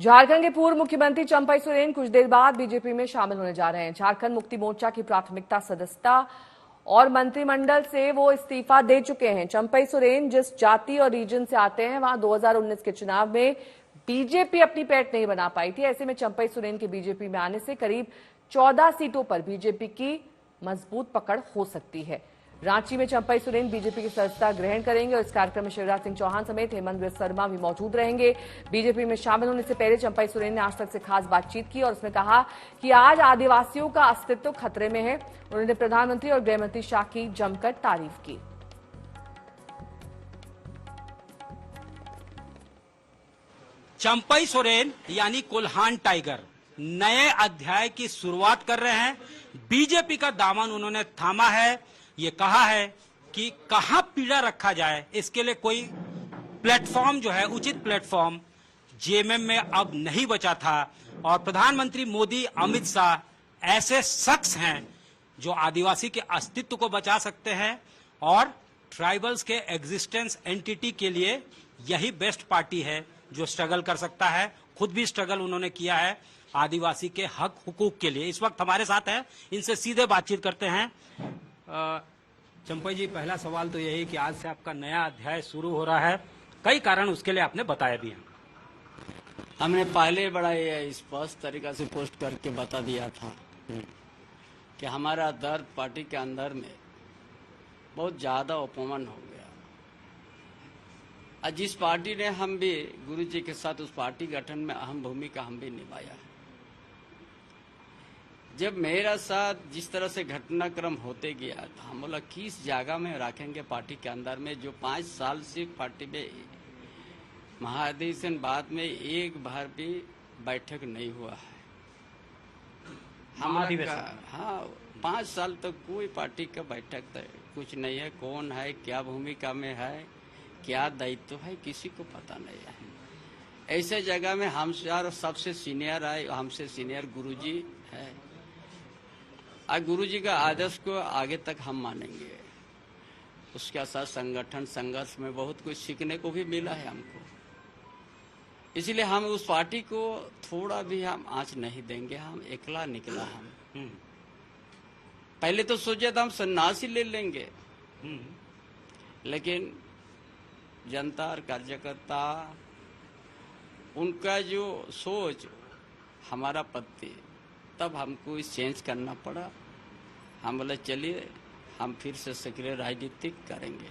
झारखंड के पूर्व मुख्यमंत्री चंपई सोरेन कुछ देर बाद बीजेपी में शामिल होने जा रहे हैं। झारखंड मुक्ति मोर्चा की प्राथमिकता सदस्यता और मंत्रिमंडल से वो इस्तीफा दे चुके हैं। चंपई सोरेन जिस जाति और रीजन से आते हैं, वहां 2019 के चुनाव में बीजेपी अपनी पैठ नहीं बना पाई थी। ऐसे में चंपई सोरेन के बीजेपी में आने से करीब 14 सीटों पर बीजेपी की मजबूत पकड़ हो सकती है। रांची में चंपई सोरेन बीजेपी की सदस्यता ग्रहण करेंगे और इस कार्यक्रम में शिवराज सिंह चौहान समेत हेमंत बिस्वा शर्मा भी मौजूद रहेंगे। बीजेपी में शामिल होने से पहले चंपई सोरेन ने आज तक से खास बातचीत की और उसमें कहा कि आज आदिवासियों का अस्तित्व खतरे में है। उन्होंने प्रधानमंत्री और गृहमंत्री शाह की जमकर तारीफ की। चंपई सोरेन यानी कोल्हान टाइगर नए अध्याय की शुरुआत कर रहे हैं। बीजेपी का दामन उन्होंने थामा है। ये कहा है कि कहां पीड़ा रखा जाए, इसके लिए कोई प्लेटफॉर्म जो है, उचित प्लेटफॉर्म जेएमएम में अब नहीं बचा था। और प्रधानमंत्री मोदी, अमित शाह ऐसे शख्स हैं जो आदिवासी के अस्तित्व को बचा सकते हैं और ट्राइबल्स के एग्जिस्टेंस एंटिटी के लिए यही बेस्ट पार्टी है जो स्ट्रगल कर सकता है। खुद भी स्ट्रगल उन्होंने किया है आदिवासी के हक हुकूक के लिए। इस वक्त हमारे साथ हैं, इनसे सीधे बातचीत करते हैं। चंपई जी, पहला सवाल तो यही कि आज से आपका नया अध्याय शुरू हो रहा है, कई कारण उसके लिए आपने बताया भी हैं। हमने पहले बड़ा स्पष्ट तरीका से पोस्ट करके बता दिया था कि हमारा दर्द पार्टी के अंदर में बहुत ज्यादा अपमान हो गया। और जिस पार्टी ने हम भी गुरु जी के साथ उस पार्टी गठन में अहम भूमिका हम भी निभाया है। जब मेरा साथ जिस तरह से घटनाक्रम होते गया था, हम बोला किस जगह में रखेंगे पार्टी के अंदर में, जो 5 साल से पार्टी में महाधिवेशन बाद में एक बार भी बैठक नहीं हुआ है। हाँ, 5 साल तक कोई पार्टी का बैठक कुछ नहीं है। कौन है, क्या भूमिका में है, क्या दायित्व है, किसी को पता नहीं है। ऐसे जगह में हमसे सबसे सीनियर है, हमसे सीनियर गुरुजी है। आज गुरुजी का आदर्श को आगे तक हम मानेंगे। उसके साथ संगठन संघर्ष में बहुत कुछ सीखने को भी मिला है हमको। इसलिए हम उस पार्टी को थोड़ा भी हम आंच नहीं देंगे। हम एकला निकला हम। पहले तो सोचा था हम सन्यासी ले लेंगे, लेकिन जनता और कार्यकर्ता उनका जो सोच हमारा प्रति, तब हमको इस चेंज करना पड़ा। हम बोले चलिए हम फिर से सक्रिय राजनीतिक करेंगे।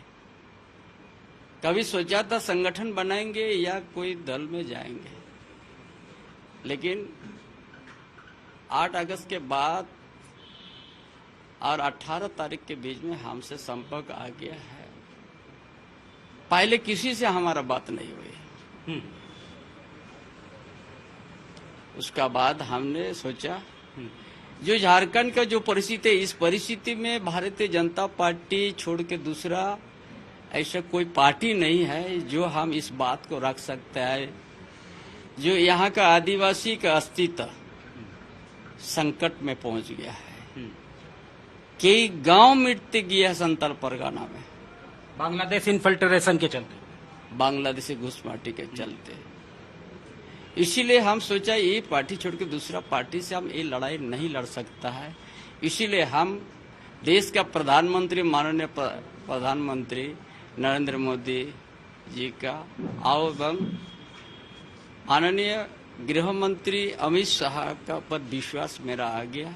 कभी सोचा था संगठन बनाएंगे या कोई दल में जाएंगे, लेकिन 8 अगस्त के बाद और 18 तारीख के बीच में हमसे संपर्क आ गया है। पहले किसी से हमारा बात नहीं हुई। उसका बाद हमने सोचा जो झारखंड का जो परिस्थिति है, इस परिस्थिति में भारतीय जनता पार्टी छोड़ के दूसरा ऐसा कोई पार्टी नहीं है जो हम इस बात को रख सकते हैं, जो यहाँ का आदिवासी का अस्तित्व संकट में पहुंच गया है। कई गांव मिटते गया संताल परगना में, बांग्लादेश इन्फिल्ट्रेशन के चलते, बांग्लादेशी घुसपैठी के चलते। इसीलिए हम सोचा ये पार्टी छोड़ के दूसरा पार्टी से हम ये लड़ाई नहीं लड़ सकता है। इसीलिए हम देश का प्रधानमंत्री, माननीय प्रधानमंत्री नरेंद्र मोदी जी का एवं माननीय गृह मंत्री अमित शाह का पर विश्वास मेरा आ गया।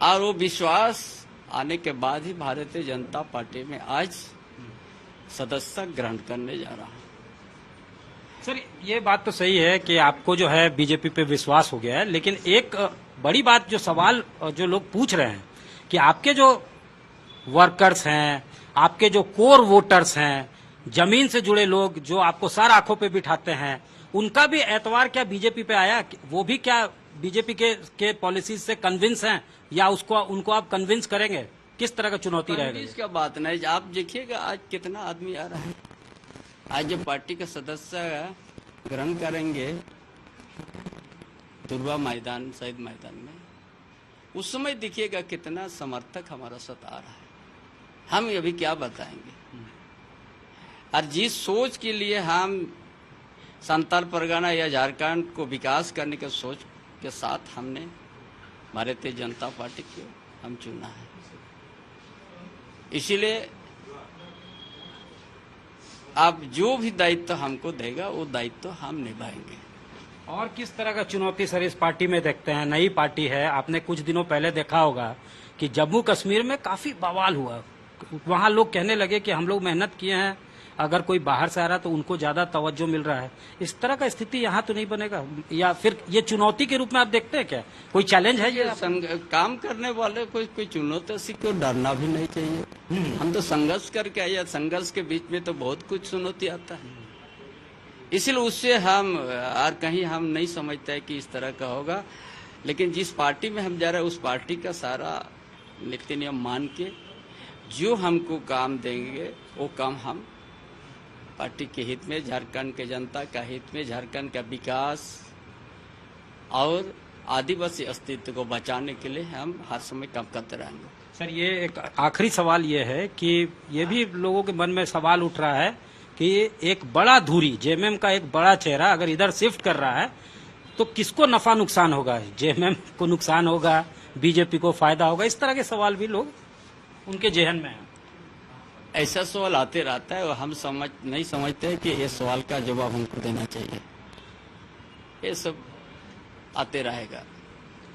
और वो विश्वास आने के बाद ही भारतीय जनता पार्टी में आज सदस्यता ग्रहण करने जा रहा हूँ। सर, ये बात तो सही है कि आपको जो है बीजेपी पे विश्वास हो गया है, लेकिन एक बड़ी बात जो सवाल जो लोग पूछ रहे हैं कि आपके जो वर्कर्स हैं, आपके जो कोर वोटर्स हैं, जमीन से जुड़े लोग जो आपको सर आंखों पे बिठाते हैं, उनका भी एतवार क्या बीजेपी पे आया? वो भी क्या बीजेपी के पॉलिसीज से कन्विंस हैं या उनको आप कन्विंस करेंगे? किस तरह का चुनौती रहेगा? इसका बात नहीं। आप देखिएगा आज कितना आदमी आ रहा है। आज जब पार्टी के सदस्य ग्रहण करेंगे दुर्गा मैदान, शहीद मैदान में, उस समय देखिएगा कितना समर्थक हमारा साथ आ रहा है। हम अभी क्या बताएंगे। और जिस सोच के लिए हम संताल परगना या झारखंड को विकास करने के सोच के साथ हमने भारतीय जनता पार्टी को हम चुना है। इसीलिए आप जो भी दायित्व हमको देगा वो दायित्व हम निभाएंगे। और किस तरह का चुनौती सर इस पार्टी में देखते हैं? नई पार्टी है, आपने कुछ दिनों पहले देखा होगा कि जम्मू कश्मीर में काफी बवाल हुआ। वहां लोग कहने लगे कि हम लोग मेहनत किए हैं, अगर कोई बाहर से आ रहा तो उनको ज्यादा तवज्जो मिल रहा है। इस तरह का स्थिति यहाँ तो नहीं बनेगा, या फिर ये चुनौती के रूप में आप देखते हैं क्या? कोई चैलेंज है ये? काम करने वाले कोई चुनौती से को डरना भी नहीं चाहिए। हम तो संघर्ष करके आए, संघर्ष के बीच में तो बहुत कुछ चुनौती आता है। इसलिए उससे हम और कहीं हम नहीं समझते कि इस तरह का होगा। लेकिन जिस पार्टी में हम जा रहे हैं उस पार्टी का सारा नीति नियम मान के जो हमको काम देंगे वो काम हम पार्टी के हित में, झारखंड के जनता का हित में, झारखंड का विकास और आदिवासी अस्तित्व को बचाने के लिए हम हर समय काम करते रहेंगे। सर, ये एक आखिरी सवाल ये है कि ये भी लोगों के मन में सवाल उठ रहा है कि एक बड़ा धुरी, जेएमएम का एक बड़ा चेहरा अगर इधर शिफ्ट कर रहा है तो किसको नफा नुकसान होगा? जेएमएम को नुकसान होगा, बीजेपी को फायदा होगा? इस तरह के सवाल भी लोग उनके जेहन में है। ऐसा सवाल आते रहता है और हम नहीं समझते कि ये सवाल का जवाब हमको देना चाहिए। ये सब आते रहेगा।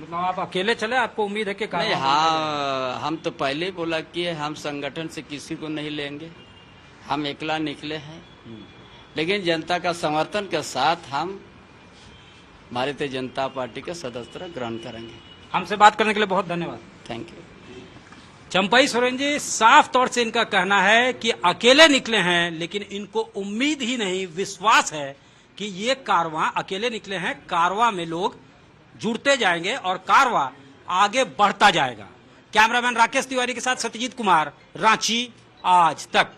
मतलब आप अकेले चले, आपको उम्मीद है कि नहीं? हाँ, हम तो पहले ही बोला कि हम संगठन से किसी को नहीं लेंगे, हम अकेला निकले हैं। लेकिन जनता का समर्थन के साथ हम भारतीय जनता पार्टी के सदस्यता ग्रहण करेंगे। हमसे बात करने के लिए बहुत धन्यवाद। Thank you. चंपई सोरेन जी, साफ तौर से इनका कहना है कि अकेले निकले हैं, लेकिन इनको उम्मीद ही नहीं, विश्वास है कि ये कारवां अकेले निकले हैं, कारवां में लोग जुड़ते जाएंगे और कारवां आगे बढ़ता जाएगा। कैमरामैन राकेश तिवारी के साथ सत्यजीत कुमार, रांची आज तक।